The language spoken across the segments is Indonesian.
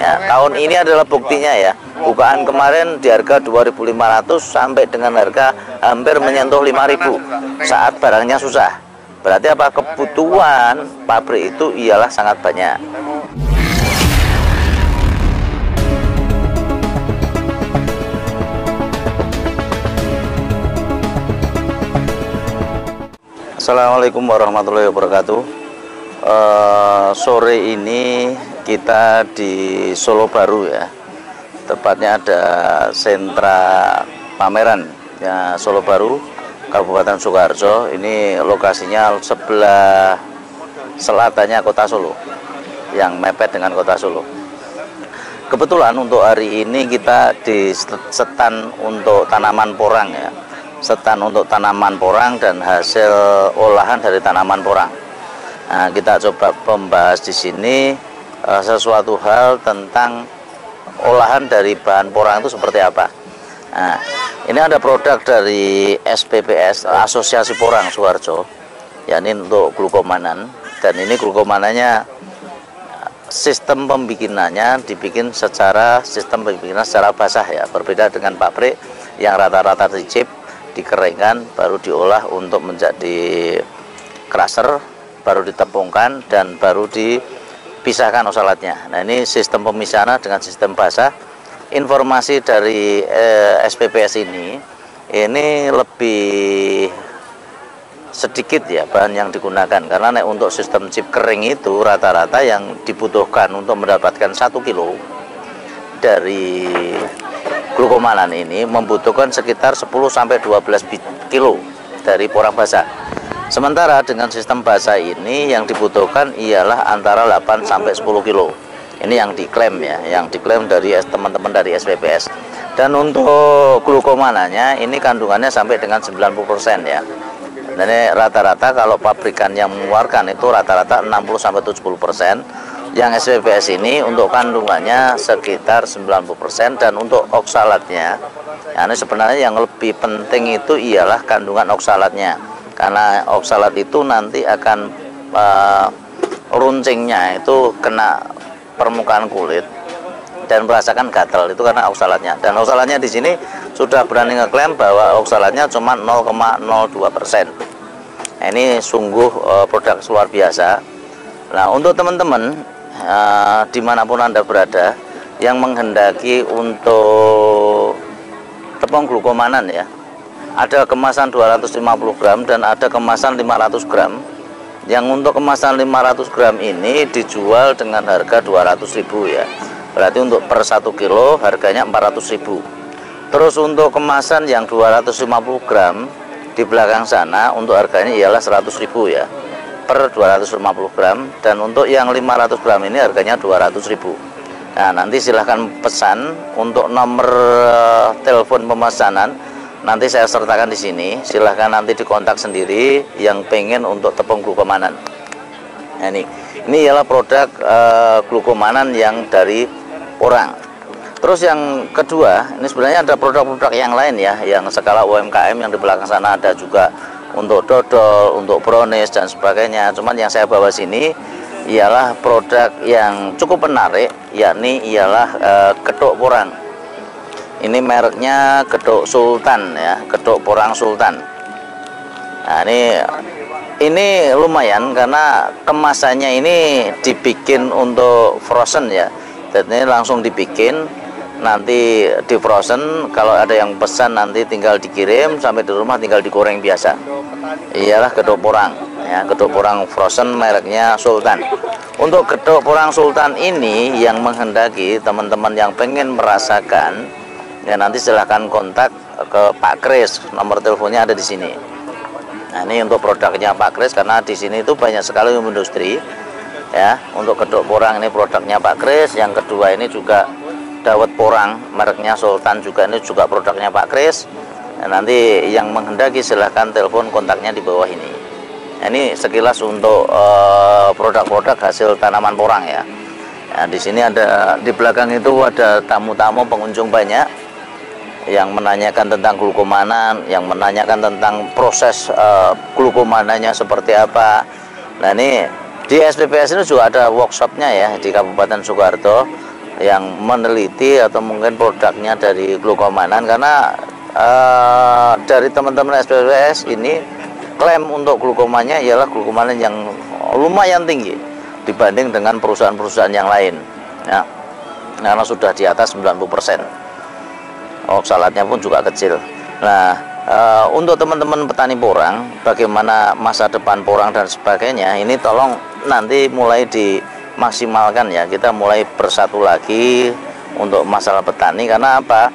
buktinya. Tahun ini adalah buktinya ya. Bukaan kemarin di harga 2.500 sampai dengan harga hampir menyentuh 5.000 saat barangnya susah. Berarti apa? Kebutuhan pabrik itu ialah sangat banyak. Assalamualaikum warahmatullahi wabarakatuh. Sore ini kita di Solo Baru ya, tepatnya ada sentra pameran ya, Solo Baru, Kabupaten Sukoharjo. Ini lokasinya sebelah selatannya kota Solo, yang mepet dengan kota Solo. Kebetulan untuk hari ini kita di stand untuk tanaman porang ya, stand untuk tanaman porang dan hasil olahan dari tanaman porang. Nah, kita coba membahas di sini sesuatu hal tentang olahan dari bahan porang itu seperti apa. Nah, ini ada produk dari SPPS, Asosiasi Porang Sukoharjo. Ya, ini untuk glukomanan, dan ini glukomanannya sistem pembikinannya dibikin secara basah ya, berbeda dengan pabrik yang rata-rata dicip, dikeringkan, baru diolah untuk menjadi crusher, baru ditepungkan dan baru dipisahkan oksalatnya. Nah, ini sistem pemisahan dengan sistem basah. Informasi dari SPPS ini lebih sedikit ya bahan yang digunakan, karena untuk sistem chip kering itu rata-rata yang dibutuhkan untuk mendapatkan 1 kilo dari glukomanan ini membutuhkan sekitar 10-12 kilo dari porang basah. Sementara dengan sistem basah ini yang dibutuhkan ialah antara 8-10 kilo. Ini yang diklaim ya, yang diklaim dari teman-teman dari SPPS. Dan untuk glukomananya ini kandungannya sampai dengan 90% ya. Dan ini rata-rata kalau pabrikan yang mengeluarkan itu rata-rata 60-70%. Yang SPPS ini untuk kandungannya sekitar 90%, dan untuk oksalatnya, ya, ini sebenarnya yang lebih penting itu ialah kandungan oksalatnya, karena oksalat itu nanti akan runcingnya itu kena permukaan kulit dan merasakan gatal, itu karena oksalatnya. Dan oksalatnya di sini sudah berani ngeklaim bahwa oksalatnya cuma 0,02%. Nah, ini sungguh produk luar biasa. Nah, untuk teman-teman dimanapun Anda berada yang menghendaki untuk tepung glukomanan ya, ada kemasan 250 gram dan ada kemasan 500 gram. Yang untuk kemasan 500 gram ini dijual dengan harga 200.000 ya, berarti untuk per 1 kilo harganya 400.000. Terus untuk kemasan yang 250 gram di belakang sana untuk harganya ialah 100.000 ya, per 250 gram, dan untuk yang 500 gram ini harganya 200.000. Nah, nanti silahkan pesan. Untuk nomor telepon pemesanan nanti saya sertakan di sini. Silahkan nanti dikontak sendiri yang pengen untuk tepung glukomanan. Nah, ini ialah produk glukomanan yang dari porang. Terus yang kedua, ini sebenarnya ada produk-produk yang lain ya, yang skala UMKM yang di belakang sana ada juga, untuk dodol, untuk brownies dan sebagainya. Cuman yang saya bawa sini ialah produk yang cukup menarik, yakni ialah getuk porang. Ini mereknya Getuk Sultan ya, getuk porang Sultan. Nah, ini lumayan karena kemasannya ini dibikin untuk frozen ya. Dan ini langsung dibikin, nanti di frozen. Kalau ada yang pesan nanti tinggal dikirim sampai di rumah, tinggal digoreng biasa. Iyalah getuk porang ya, getuk porang frozen mereknya Sultan. Untuk getuk porang Sultan ini yang menghendaki teman-teman yang pengen merasakan ya, nanti silahkan kontak ke Pak Kris, nomor teleponnya ada di sini. Nah, ini untuk produknya Pak Kris, karena di sini itu banyak sekali industri ya. Untuk getuk porang ini produknya Pak Kris. Yang kedua ini juga dawet porang mereknya Sultan, juga ini juga produknya Pak Kris. Nah, nanti yang menghendaki silahkan telepon, kontaknya di bawah ini. Nah, ini sekilas untuk produk-produk hasil tanaman porang ya. Nah, di sini ada, di belakang itu ada tamu-tamu pengunjung banyak yang menanyakan tentang glukomanan, yang menanyakan tentang proses glukomanannya seperti apa. Nah, ini di SPPS ini juga ada workshopnya ya, di Kabupaten Sukoharjo. yang meneliti atau mungkin produknya dari glukomanan, karena dari teman-teman SPPS ini klaim untuk glukomannya ialah glukomanan yang lumayan tinggi dibanding dengan perusahaan-perusahaan yang lain ya, karena sudah di atas 90%. Oksalatnya pun juga kecil. Nah, untuk teman-teman petani porang, bagaimana masa depan porang dan sebagainya, ini tolong nanti mulai dimaksimalkan ya. Kita mulai bersatu lagi untuk masalah petani. Karena apa?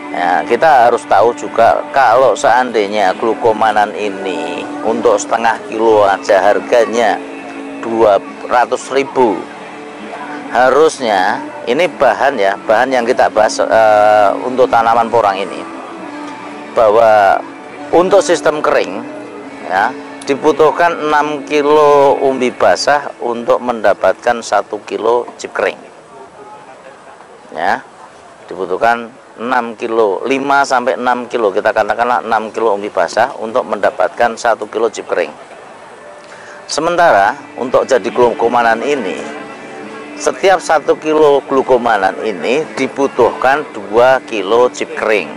Ya, kita harus tahu juga kalau seandainya glukomanan ini untuk setengah kilo aja harganya 200.000, harusnya ini bahan ya, bahan yang kita bahas untuk tanaman porang ini, bahwa untuk sistem kering ya dibutuhkan 6 kilo umbi basah untuk mendapatkan 1 kilo chip kering ya, dibutuhkan 6 kilo, 5 sampai 6 kilo, kita katakanlah 6 kilo umbi basah untuk mendapatkan 1 kilo chip kering. Sementara untuk jadi glukomanan ini, setiap 1 kilo glukomanan ini dibutuhkan 2 kilo chip kering.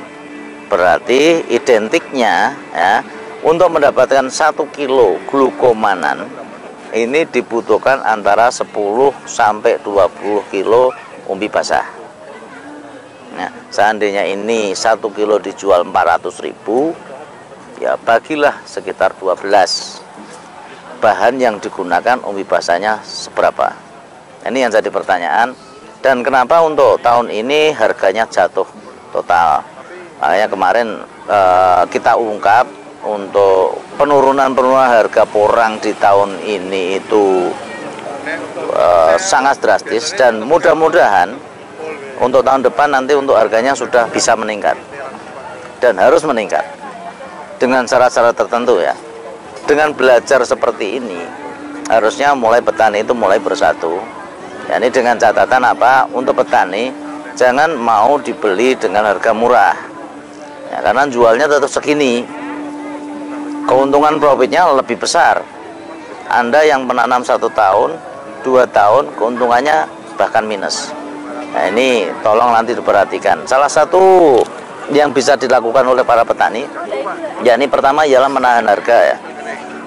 Berarti identiknya ya, untuk mendapatkan 1 kilo glukomanan ini dibutuhkan antara 10 sampai 20 kilo umbi basah. Nah, seandainya ini 1 kilo dijual 400.000, ya bagilah sekitar 12. Bahan yang digunakan umbi basahnya seberapa? Ini yang jadi pertanyaan. Dan kenapa untuk tahun ini harganya jatuh total? Makanya kemarin kita ungkap untuk penurunan harga porang di tahun ini itu sangat drastis, dan mudah-mudahan untuk tahun depan nanti untuk harganya sudah bisa meningkat, dan harus meningkat dengan syarat-syarat tertentu ya. Dengan belajar seperti ini harusnya mulai petani itu mulai bersatu. Ya, ini dengan catatan apa? Untuk petani jangan mau dibeli dengan harga murah ya, karena jualnya tetap segini, keuntungan profitnya lebih besar. Anda yang menanam 1 tahun 2 tahun keuntungannya bahkan minus. Nah, ini tolong nanti diperhatikan. Salah satu yang bisa dilakukan oleh para petani, yakni pertama ialah menahan harga ya.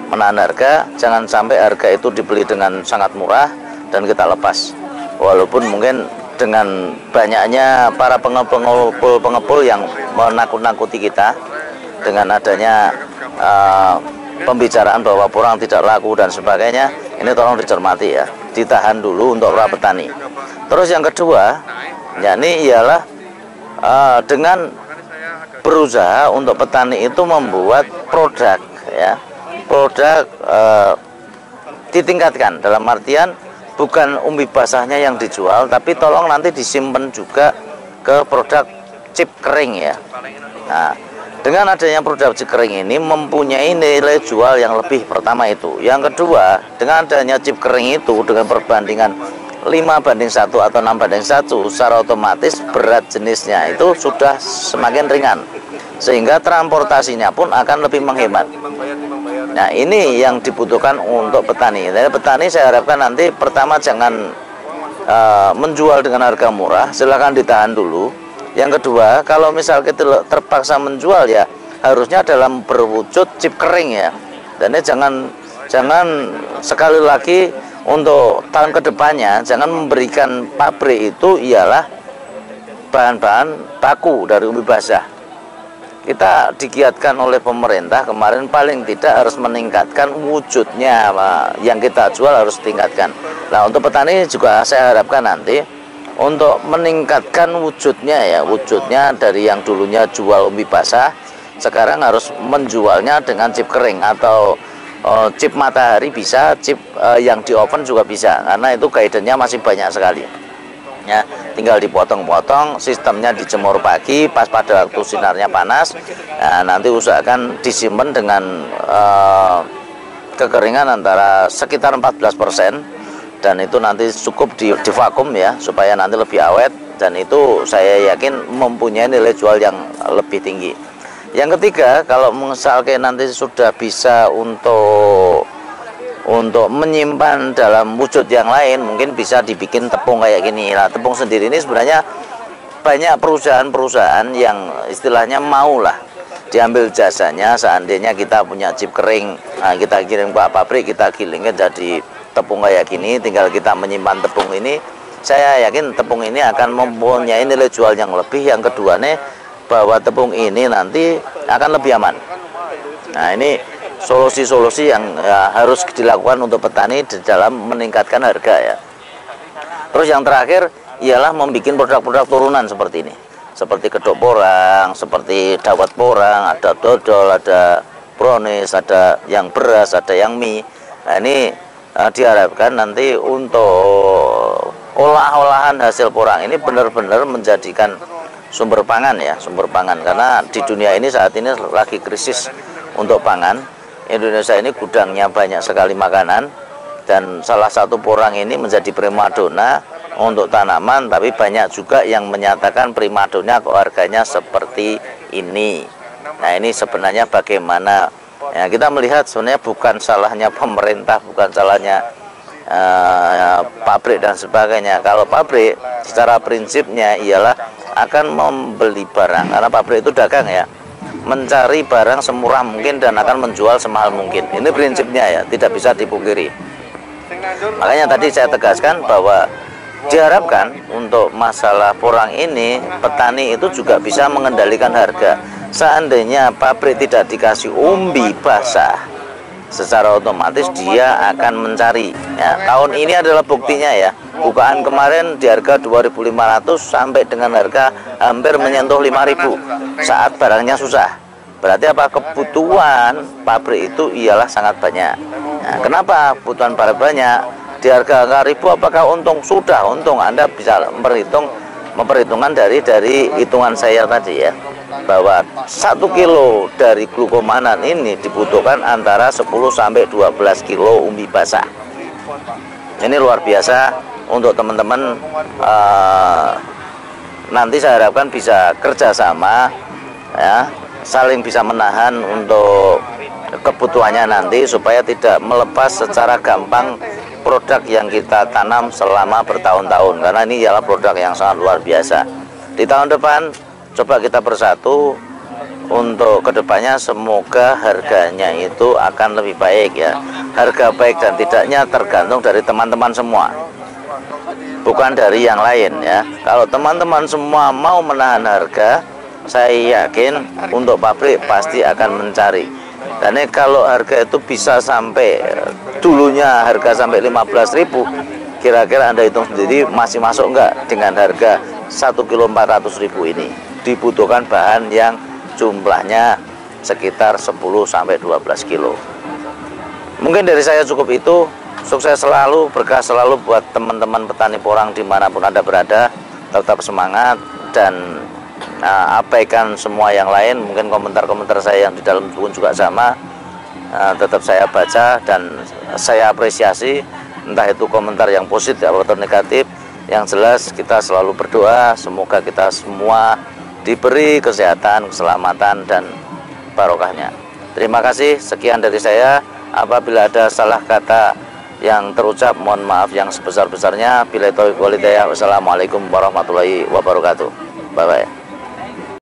Menahan harga, jangan sampai harga itu dibeli dengan sangat murah dan kita lepas. Walaupun mungkin dengan banyaknya para pengepul yang menakut-nakuti kita dengan adanya pembicaraan bahwa porang tidak laku dan sebagainya, ini tolong dicermati ya, ditahan dulu untuk para petani. Terus yang kedua, yakni ialah dengan berusaha untuk petani itu membuat produk ya, produk ditingkatkan, dalam artian bukan umbi basahnya yang dijual, tapi tolong nanti disimpan juga ke produk chip kering ya. Nah, dengan adanya produk chip kering ini mempunyai nilai jual yang lebih, pertama itu. Yang kedua, dengan adanya chip kering itu dengan perbandingan 5:1 atau 6:1, secara otomatis berat jenisnya itu sudah semakin ringan, sehingga transportasinya pun akan lebih menghemat. Nah, ini yang dibutuhkan untuk petani. Jadi petani saya harapkan nanti pertama jangan menjual dengan harga murah, silakan ditahan dulu. Yang kedua, kalau misal kita terpaksa menjual ya harusnya dalam berwujud chip kering ya. Dan ini jangan sekali lagi untuk tahun kedepannya jangan memberikan pabrik itu ialah bahan-bahan baku dari umbi basah. Kita digiatkan oleh pemerintah kemarin paling tidak harus meningkatkan wujudnya, yang kita jual harus tingkatkan. Nah, untuk petani juga saya harapkan nanti untuk meningkatkan wujudnya ya, wujudnya dari yang dulunya jual umbi basah sekarang harus menjualnya dengan chip kering atau chip matahari bisa, chip yang di oven juga bisa, karena itu kaidannya masih banyak sekali ya. Tinggal dipotong-potong, sistemnya dijemur pagi pas pada waktu sinarnya panas. Nah, nanti usahakan disimpan dengan kekeringan antara sekitar 14%, dan itu nanti cukup di vakum ya supaya nanti lebih awet, dan itu saya yakin mempunyai nilai jual yang lebih tinggi. Yang ketiga, kalau misalkan nanti sudah bisa untuk untuk menyimpan dalam wujud yang lain mungkin bisa dibikin tepung kayak gini. Nah, tepung sendiri ini sebenarnya banyak perusahaan-perusahaan yang istilahnya maulah diambil jasanya. Seandainya kita punya chip kering, nah kita kirim ke pabrik, kita gilingkan jadi tepung kayak gini, tinggal kita menyimpan tepung ini. Saya yakin tepung ini akan mempunyai nilai jual yang lebih. Yang kedua nih, bahwa tepung ini nanti akan lebih aman. Nah, ini solusi-solusi yang harus dilakukan untuk petani di dalam meningkatkan harga ya. Terus yang terakhir ialah membuat produk-produk turunan seperti ini, seperti kedok porang, seperti dawet porang, ada dodol, ada brownies, ada yang beras, ada yang mie. Nah, ini diharapkan nanti untuk olah-olahan hasil porang ini benar-benar menjadikan sumber pangan ya, sumber pangan. Karena di dunia ini saat ini lagi krisis untuk pangan. Indonesia ini gudangnya banyak sekali makanan, dan salah satu porang ini menjadi primadona untuk tanaman, tapi banyak juga yang menyatakan primadona kok harganya seperti ini. Nah, ini sebenarnya bagaimana ya, kita melihat sebenarnya bukan salahnya pemerintah, bukan salahnya pabrik dan sebagainya. Kalau pabrik secara prinsipnya ialah akan membeli barang, karena pabrik itu dagang ya, mencari barang semurah mungkin dan akan menjual semahal mungkin. Ini prinsipnya ya, tidak bisa dipungkiri. Makanya tadi saya tegaskan bahwa diharapkan untuk masalah porang ini, petani itu juga bisa mengendalikan harga. Seandainya pabrik tidak dikasih umbi basah, secara otomatis dia akan mencari ya. Tahun ini adalah buktinya ya, bukaan kemarin di harga 2.500 sampai dengan harga hampir menyentuh 5.000 saat barangnya susah. Berarti apa? Kebutuhan pabrik itu ialah sangat banyak. Nah, kenapa kebutuhan pabrik banyak? Di harga 1.000 apakah untung? Sudah untung. Anda bisa memperhitungkan dari hitungan saya tadi ya, bahwa 1 kilo dari glukomanan ini dibutuhkan antara 10 sampai 12 kilo umbi basah. Ini luar biasa untuk teman-teman. Nanti saya harapkan bisa kerjasama ya, saling bisa menahan untuk kebutuhannya nanti, supaya tidak melepas secara gampang produk yang kita tanam selama bertahun-tahun, karena ini adalah produk yang sangat luar biasa. Di tahun depan coba kita bersatu untuk kedepannya, semoga harganya itu akan lebih baik ya. Harga baik dan tidaknya tergantung dari teman-teman semua, bukan dari yang lain ya. Kalau teman-teman semua mau menahan harga, saya yakin untuk pabrik pasti akan mencari. Dan kalau harga itu bisa sampai, dulunya harga sampai 15.000, kira-kira Anda hitung sendiri masih masuk enggak dengan harga 1 kilo 400.000 ini. Dibutuhkan bahan yang jumlahnya sekitar 10 sampai 12 kilo. Mungkin dari saya cukup itu. Sukses selalu, berkah selalu buat teman-teman petani porang dimanapun Anda berada. Tetap semangat dan abaikan semua yang lain. Mungkin komentar-komentar saya yang di dalam buku juga sama, tetap saya baca dan saya apresiasi, entah itu komentar yang positif atau negatif. Yang jelas kita selalu berdoa semoga kita semua diberi kesehatan, keselamatan dan barokahnya. Terima kasih, sekian dari saya. Apabila ada salah kata yang terucap, mohon maaf yang sebesar-besarnya. Billahi taufiq wal hidayah. Wassalamualaikum warahmatullahi wabarakatuh. Bye bye.